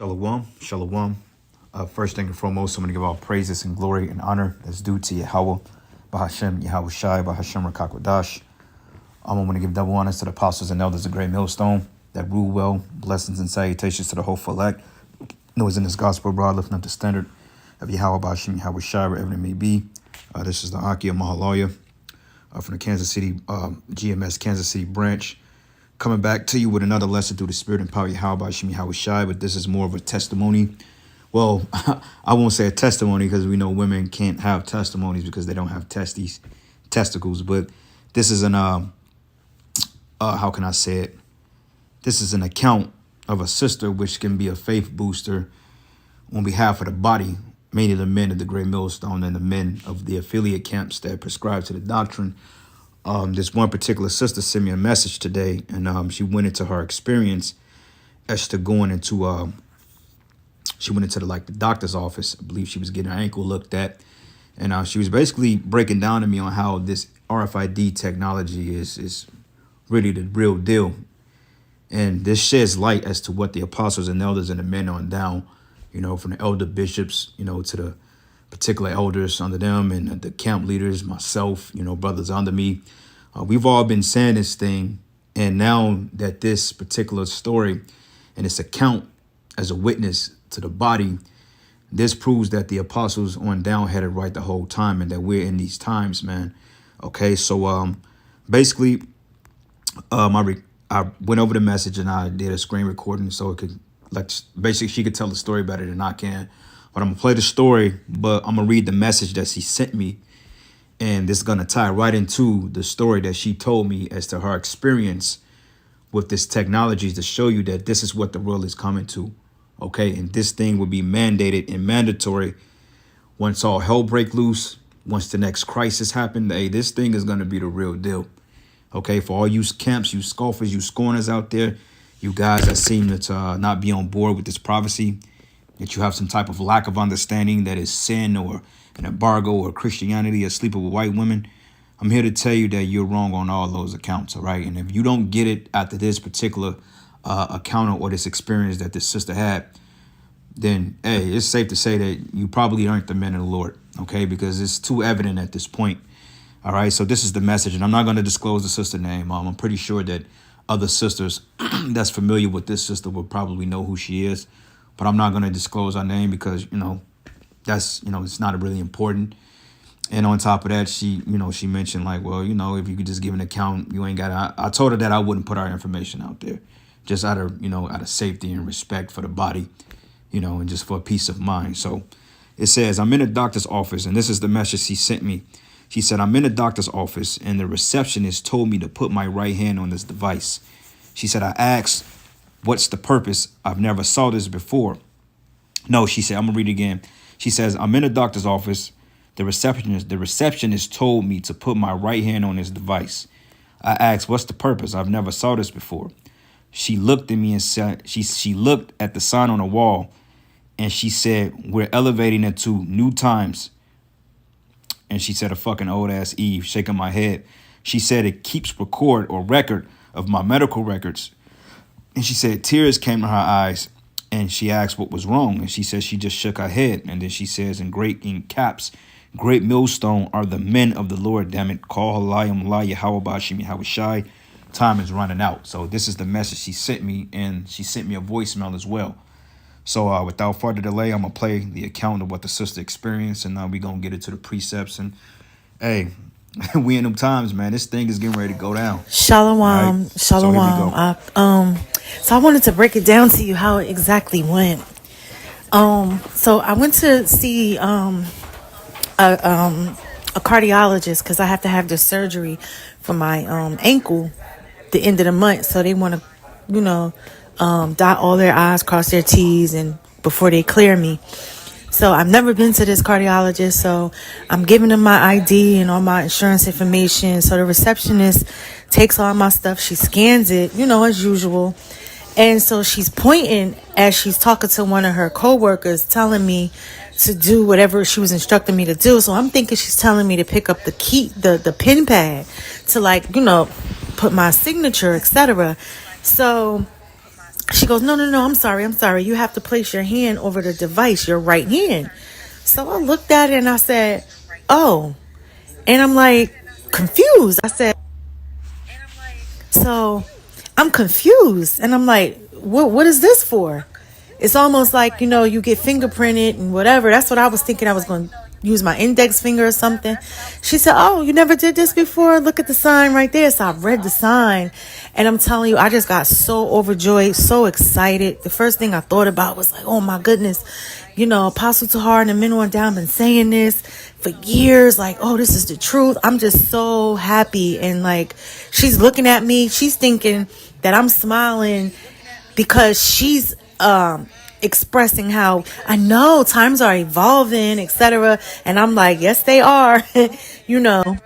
Shalom, shalom. First thing and foremost, I'm going to give all praises and glory and honor that's due to Yahweh, Bahashem, Yahweh Shai, Bahashem Rakakwadash. I'm going to give double honors to the apostles and elders of Great Millstone that rule well. Blessings and salutations to the whole elect. Noise in this gospel abroad, lifting up the standard of Yahweh, Bahashem, Yahweh Shai, wherever it may be. This is the Akia Mahalaya from the Kansas City, GMS Kansas City branch. Coming back to you with another lesson through the spirit and power of Yahweh, Bahashem, Yahweh Shai, but this is more of a testimony. Well, I won't say a testimony because we know women can't have testimonies because they don't have testicles. But this is an, how can I say it? This is an account of a sister which can be a faith booster on behalf of the body, mainly the men of the Great Millstone and the men of the affiliate camps that prescribe to the doctrine. This one particular sister sent me a message today, and she went into her experience as to going into she went into the doctor's office. I believe she was getting her ankle looked at, and she was basically breaking down to me on how this RFID technology is really the real deal, and this sheds light as to what the apostles and elders and the men on down, from the elder bishops, to the particular elders under them and the camp leaders, myself, brothers under me. We've all been saying this thing. And now that this particular story and its account as a witness to the body, this proves that the apostles on down had it right the whole time and that we're in these times, man. Okay, so basically, I went over the message and I did a screen recording so it could, basically she could tell the story better than I can. But I'm going to play the story, but I'm going to read the message that she sent me. And this is going to tie right into the story that she told me as to her experience with this technology to show you that this is what the world is coming to. Okay, and this thing will be mandated and mandatory once all hell break loose, once the next crisis happen. Hey, this thing is going to be the real deal. Okay, for all you camps, you scoffers, you scorners out there, you guys that seem to not be on board with this prophecy, that you have some type of lack of understanding that is sin or an embargo or Christianity or sleeping with white women, I'm here to tell you that you're wrong on all those accounts, all right? And if you don't get it after this particular account or this experience that this sister had, then, hey, it's safe to say that you probably aren't the men of the Lord, okay? Because it's too evident at this point, all right? So this is the message, and I'm not going to disclose the sister name. I'm pretty sure that other sisters that's familiar with this sister will probably know who she is. But I'm not going to disclose her name because, that's, it's not really important. And on top of that, she mentioned if you could just give an account, you ain't got I told her that I wouldn't put our information out there just out of safety and respect for the body, and just for peace of mind. So it says, I'm in a doctor's office, and this is the message she sent me. She said, I'm in a doctor's office, and the receptionist told me to put my right hand on this device. She said, I asked, what's the purpose? I've never saw this before. No, she said, I'm going to read it again. She says, I'm in a doctor's office. The receptionist told me to put my right hand on this device. I asked, what's the purpose? I've never saw this before. She looked at me and said, she looked at the sign on the wall and she said, we're elevating into new times. And she said, a fucking old ass Eve, shaking my head. She said, it keeps record of my medical records. And she said tears came to her eyes, and she asked what was wrong. And she said she just shook her head. And then she says in caps, Great Millstone are the men of the Lord, damn it. Call Halayim La Yahweh Bashim Yahweh Shai. Time is running out. So this is the message she sent me, and she sent me a voicemail as well. So without further delay, I'm going to play the account of what the sister experienced, and we're going to get into the precepts. And, hey, we in them times, man. This thing is getting ready to go down. Shalom, right? shalom. So I wanted to break it down to you how it exactly went. So I went to see a cardiologist because I have to have the surgery for my ankle the end of the month. So they want to, dot all their I's, cross their T's, and before they clear me. So I've never been to this cardiologist, so I'm giving them my ID and all my insurance information. So the receptionist takes all my stuff. She scans it, as usual. And so she's pointing as she's talking to one of her coworkers, telling me to do whatever she was instructing me to do. So I'm thinking she's telling me to pick up the key, the pen pad to put my signature, etc. So She goes, no, no, no, I'm sorry, I'm sorry. You have to place your hand over the device, your right hand. So I looked at it and I said, oh. And I'm like, confused. I said, so I'm confused. And I'm like, what is this for? It's almost like, you get fingerprinted and whatever. That's what I was thinking. I was going to use my index finger or something. She said, oh, you never did this before? Look at the sign right there. So I read the sign. And I'm telling you, I just got so overjoyed, so excited. The first thing I thought about was like, oh my goodness, Apostle Tahar and the men on down been saying this for years. Like, oh, this is the truth. I'm just so happy. And like, she's looking at me. She's thinking that I'm smiling because she's expressing how I know times are evolving, etc. And I'm like, yes, they are, you know.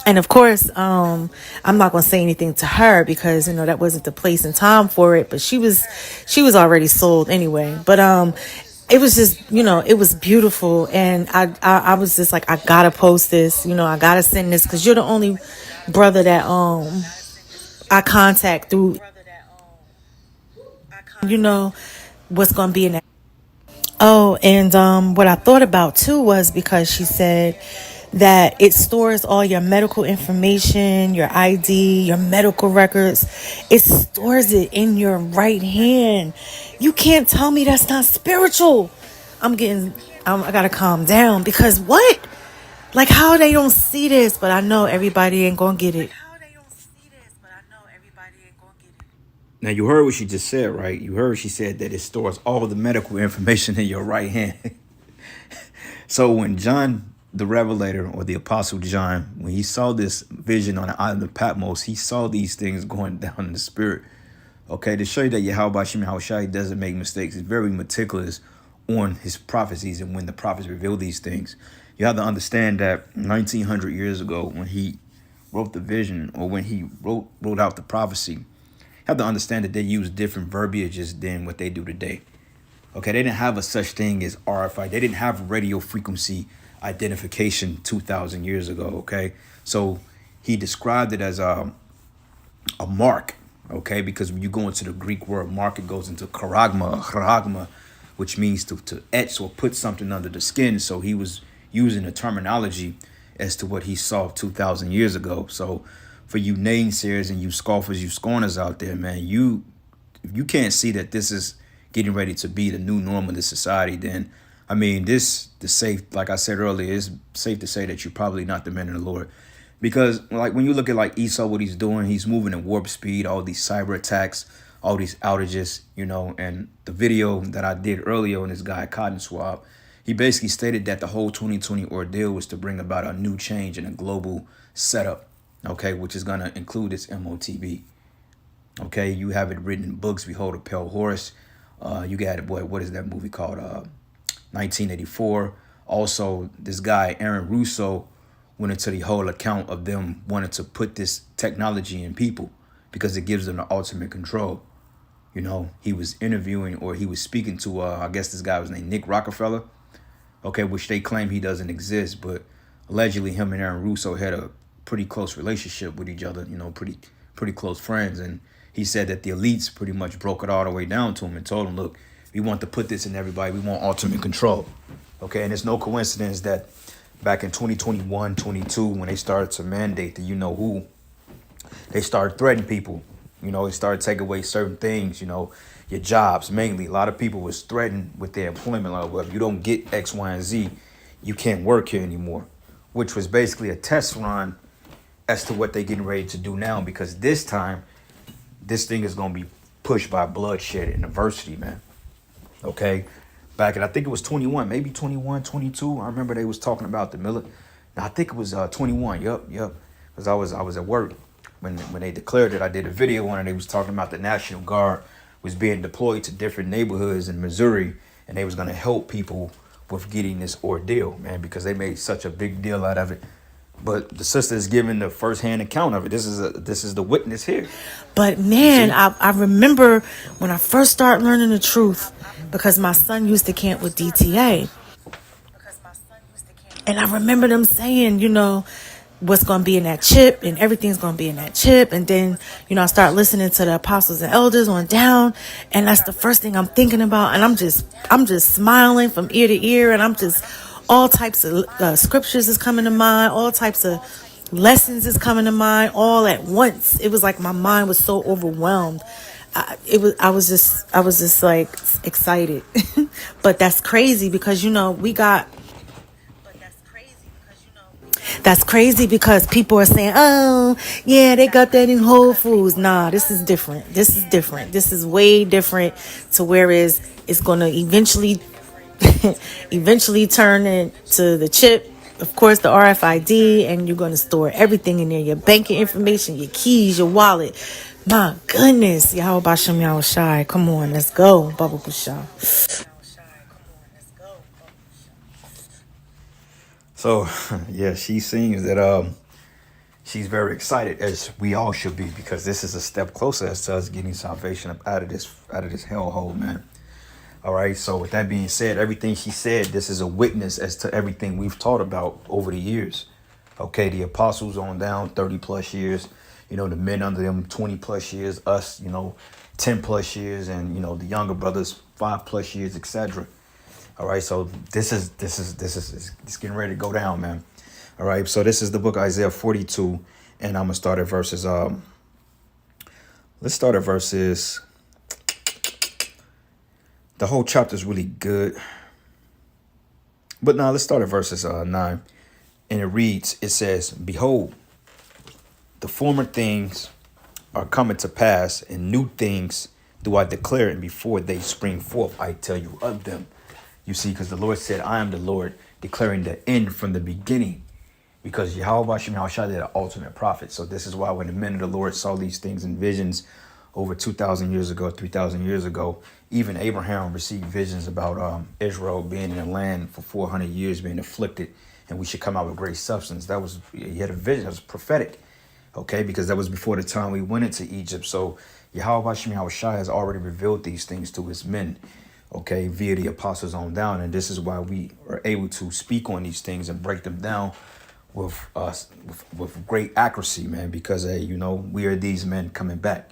And of course, I'm not gonna say anything to her because that wasn't the place and time for it. But she was already sold anyway. But it was just it was beautiful, and I was just like, I gotta post this, I gotta send this because you're the only brother that I contact through what's gonna be in that. Oh, and what I thought about too was because she said that it stores all your medical information, your ID, your medical records. It stores it in your right hand. You can't tell me that's not spiritual. I gotta calm down because what? Like how they don't see this, but I know everybody ain't gonna get it. Now, you heard what she just said, right? You heard she said that it stores all of the medical information in your right hand. So when John, the Revelator, or the Apostle John, when he saw this vision on the island of Patmos, he saw these things going down in the spirit. Okay, to show you that Yahweh Shem Yahushai doesn't make mistakes. He's very meticulous on his prophecies and when the prophets reveal these things. You have to understand that 1900 years ago, when he wrote the vision, or when he wrote out the prophecy, have to understand that they use different verbiages than what they do today. Okay, they didn't have a such thing as RFID. They didn't have radio frequency identification 2,000 years ago. Okay, so he described it as a mark. Okay, because when you go into the Greek word mark, it goes into charagma, which means to etch or put something under the skin. So he was using a terminology as to what he saw 2,000 years ago. So for you naysayers and you scoffers, you scorners out there, man, if you can't see that this is getting ready to be the new norm of this society, then like I said earlier, it's safe to say that you're probably not the man of the Lord. Because like when you look at like Esau, what he's doing, he's moving at warp speed, all these cyber attacks, all these outages, and the video that I did earlier on this guy Cotton Swab, he basically stated that the whole 2020 ordeal was to bring about a new change in a global setup. Okay, which is going to include its MOTB. Okay, you have it written in books. Behold a Pale Horse. You got, what is that movie called? 1984. Also, this guy, Aaron Russo, went into the whole account of them wanting to put this technology in people because it gives them the ultimate control. He was interviewing, or he was speaking to, I guess this guy was named Nick Rockefeller. Okay, which they claim he doesn't exist, but allegedly him and Aaron Russo had a pretty close relationship with each other, pretty close friends. And he said that the elites pretty much broke it all the way down to him and told him, look, we want to put this in everybody. We want ultimate control. Okay, and it's no coincidence that back in 2021, 22, when they started to mandate the who, they started threatening people. They started taking away certain things, your jobs mainly. A lot of people was threatened with their employment. Like, well, if you don't get X, Y, and Z, you can't work here anymore, which was basically a test run as to what they're getting ready to do now, because this time, this thing is going to be pushed by bloodshed and adversity, man. Okay? Back in, I think it was 21, maybe 21, 22. I remember they was talking about the military. I think it was 21. Yep. Because I was at work when they declared it. I did a video on it. They was talking about the National Guard was being deployed to different neighborhoods in Missouri, and they was going to help people with getting this ordeal, man, because they made such a big deal out of it. But the sister is giving the firsthand account of it. This is the witness here. But man, I remember when I first started learning the truth, because my son used to camp with DTA. And I remember them saying, what's going to be in that chip, and everything's going to be in that chip. And then, I start listening to the apostles and elders on down, and that's the first thing I'm thinking about. And I'm just smiling from ear to ear, and I'm just, all types of scriptures is coming to mind, all types of lessons is coming to mind all at once. It was like my mind was so overwhelmed. I was just like excited. But that's crazy because, that's crazy because people are saying, oh, yeah, they got that in Whole Foods. Nah, this is different. This is different. This is way different, to whereas it's going to eventually turn into the chip, of course, the RFID, and you're going to store everything in there, your banking information, your keys, your wallet. My goodness. Yahweh Bashem Yahweh Shai. Come on, let's go. Baba Kusha. So, yeah, she seems that she's very excited, as we all should be, because this is a step closer as to us getting salvation up out of this hellhole, man. All right. So with that being said, everything she said, this is a witness as to everything we've taught about over the years. Okay, the apostles on down 30 plus years, the men under them 20 plus years, us, 10 plus years, and the younger brothers 5 plus years, etc. All right, so this is it's getting ready to go down, man. All right, so this is the book Isaiah 42, and I'm gonna start at verses. Let's start at verses. The whole chapter is really good, but now let's start at verses 9, and it reads. It says, "Behold, the former things are coming to pass, and new things do I declare, and before they spring forth, I tell you of them." You see, because the Lord said, I am the Lord, declaring the end from the beginning. Because Yahweh Bashem Yahushua did an ultimate prophet. So this is why when the men of the Lord saw these things in visions over 2,000 years ago, 3,000 years ago, even Abraham received visions about Israel being in a land for 400 years, being afflicted, and we should come out with great substance. He had a vision, that was prophetic. Okay, because that was before the time we went into Egypt. So Yahweh Bashem Yahushua has already revealed these things to his men. Okay, via the apostles on down, and this is why we are able to speak on these things and break them down with with great accuracy, man. Because we are these men coming back.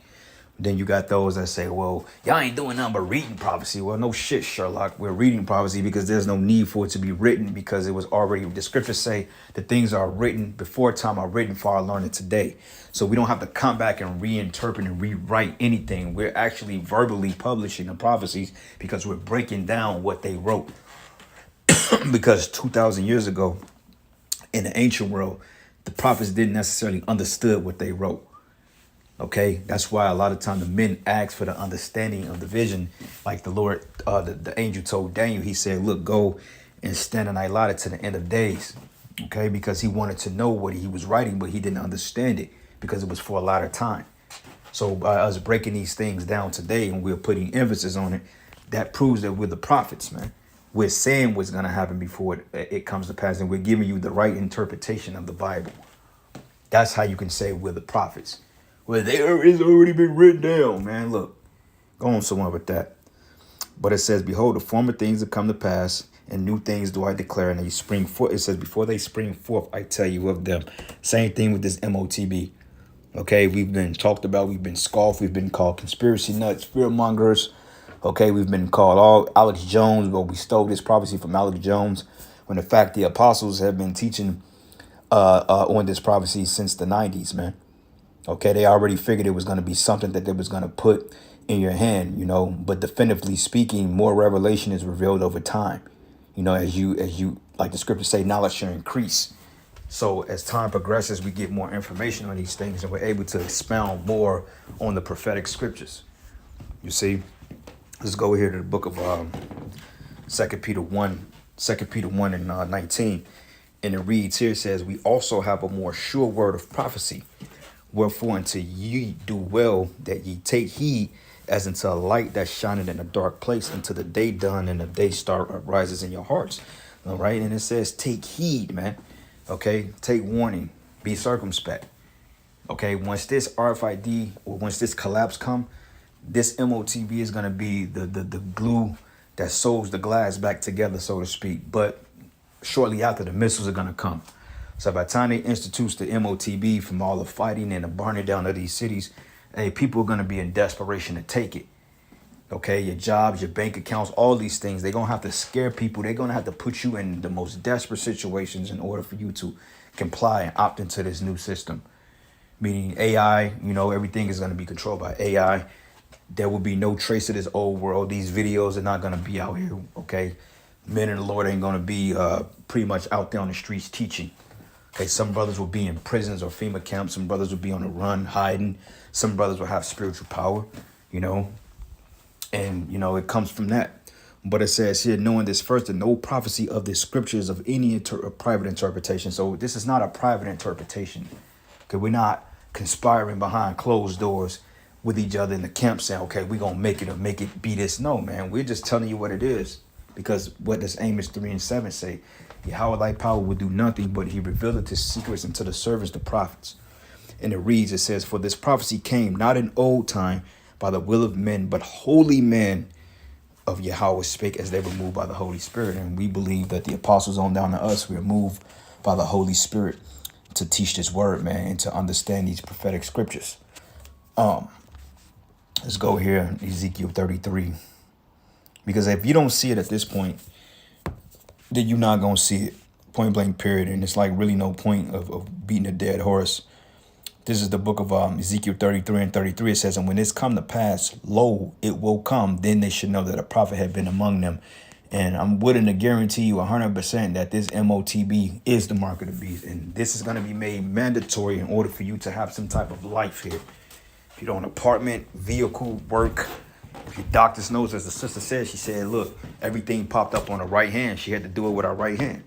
Then you got those that say, well, y'all ain't doing nothing but reading prophecy. Well, no shit, Sherlock. We're reading prophecy because there's no need for it to be written, because it was already, the scriptures say the things are written before time are written for our learning today. So we don't have to come back and reinterpret and rewrite anything. We're actually verbally publishing the prophecies because we're breaking down what they wrote. Because 2,000 years ago in the ancient world, the prophets didn't necessarily understood what they wrote. Okay, that's why a lot of time the men ask for the understanding of the vision, like the Lord, the angel told Daniel. He said, "Look, go and stand in Ilata to the end of days." Okay, because he wanted to know what he was writing, but he didn't understand it because it was for a lot of time. So by us breaking these things down today and we're putting emphasis on it, that proves that we're the prophets, man. We're saying what's going to happen before it comes to pass, and we're giving you the right interpretation of the Bible. That's how you can say we're the prophets. Well, it's already been written down, man. Look, go on somewhere with that. But it says, behold, the former things have come to pass, and new things do I declare, and they spring forth. It says, before they spring forth, I tell you of them. Same thing with this MOTB. Okay, we've been talked about, we've been scoffed, we've been called conspiracy nuts, fear mongers. Okay, we've been called all Alex Jones, but we stole this prophecy from Alex Jones, when in fact the apostles have been teaching on this prophecy since the 90s, man. Okay, they already figured it was going to be something that they was going to put in your hand, but definitively speaking, more revelation is revealed over time. As you like the scriptures say, knowledge shall increase. So as time progresses, we get more information on these things, and we're able to expound more on the prophetic scriptures. You see, let's go here to the book of 2 Peter 1 and 19. And it reads here, it says, we also have a more sure word of prophecy. Wherefore unto ye do well that ye take heed, as unto a light that shineth in a dark place, until the day done and the day star rises in your hearts. All right. And it says, take heed, man. Okay. Take warning. Be circumspect. Okay. Once this RFID or once this collapse come, this MOTB is going to be the glue that sews the glass back together, so to speak. But shortly after, the missiles are going to come. So by the time they institute the MOTB from all the fighting and the burning down of these cities, hey, people are going to be in desperation to take it. Okay, your jobs, your bank accounts, all these things, they're going to have to scare people. They're going to have to put you in the most desperate situations in order for you to comply and opt into this new system. Meaning AI, everything is going to be controlled by AI. There will be no trace of this old world. These videos are not going to be out here, okay? Men in the Lord ain't going to be pretty much out there on the streets teaching. Okay, some brothers will be in prisons or FEMA camps. Some brothers will be on the run, hiding. Some brothers will have spiritual power, and, it comes from that. But it says here, knowing this first, and no prophecy of the scriptures of any private interpretation. So this is not a private interpretation. Okay, we're not conspiring behind closed doors with each other in the camp saying, okay, we're going to make it or make it be this. No, man, we're just telling you what it is. Because what does Amos 3:7 say? Yahweh thy power will do nothing, but he revealed his secrets unto the servants, the prophets. And it reads, it says, for this prophecy came not in old time by the will of men, but holy men of Yahweh spake as they were moved by the Holy Spirit. And we believe that the apostles on down to us, we are moved by the Holy Spirit to teach this word, man, and to understand these prophetic scriptures. Let's go here, Ezekiel 33. Because if you don't see it at this point, then you're not going to see it. Point blank, period. And it's like really no point of beating a dead horse. This is the book of Ezekiel 33:33. It says, and when this come to pass, lo, it will come. Then they should know that a prophet had been among them. And I'm willing to guarantee you 100% that this MOTB is the mark of the beast. And this is going to be made mandatory in order for you to have some type of life here. If you don't, apartment, vehicle, work. If your doctor's notes, as the sister said, she said, look, everything popped up on her right hand. She had to do it with her right hand,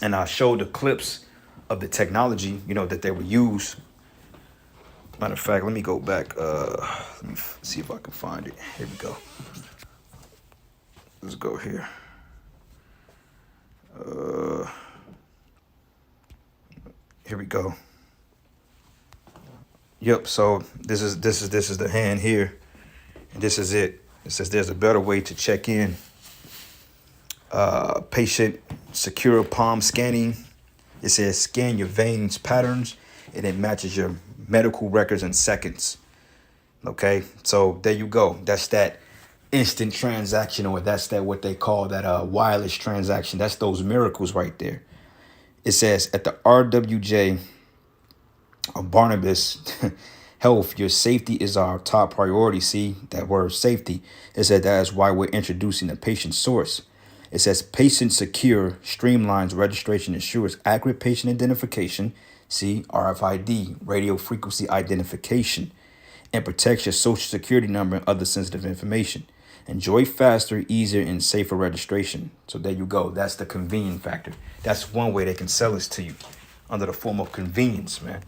and I showed the clips of the technology, that they would use. Matter of fact, let me go back. Let me see if I can find it. Here we go. Let's go here. Here we go. Yep. So this is the hand here, and this is it. It says there's a better way to check in. Patient secure palm scanning. It says scan your veins patterns, and it matches your medical records in seconds. Okay, so there you go. That's that instant transaction, or that's that what they call that wireless transaction. That's those miracles right there. It says at the RWJ of Barnabas Health, your safety is our top priority. See that word safety. It said that is why we're introducing the patient source. It says patient secure streamlines registration, ensures accurate patient identification. See, RFID, radio frequency identification, and protects your social security number and other sensitive information. Enjoy faster, easier, and safer registration. So there you go. That's the convenience factor. That's one way they can sell this to you, under the form of convenience, man.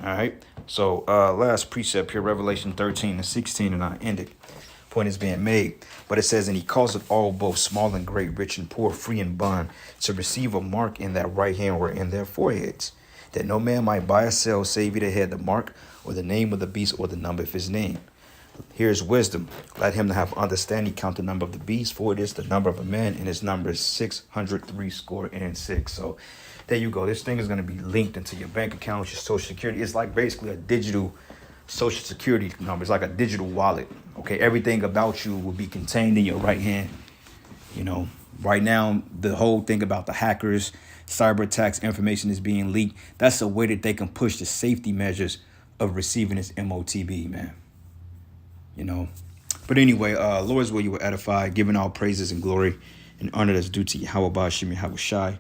All right. So last precept here, Revelation 13:16, and I end it. Point is being made. But it says, and he causeth all, both small and great, rich and poor, free and bond, to receive a mark in that right hand or in their foreheads, that no man might buy or sell, save either had the mark or the name of the beast or the number of his name. Here's wisdom. Let him that have understanding count the number of the beast, for it is the number of a man, and his number is 666. So there you go. This thing is going to be linked into your bank account, your social security. It's like basically a digital social security number. It's like a digital wallet. Okay, everything about you will be contained in your right hand. Right now, the whole thing about the hackers, cyber attacks, information is being leaked. That's a way that they can push the safety measures of receiving this MOTB, man. But anyway, Lord's will you will edify, giving all praises and glory and honor that's due to Yahweh Ba'ashem Yahweh Shai.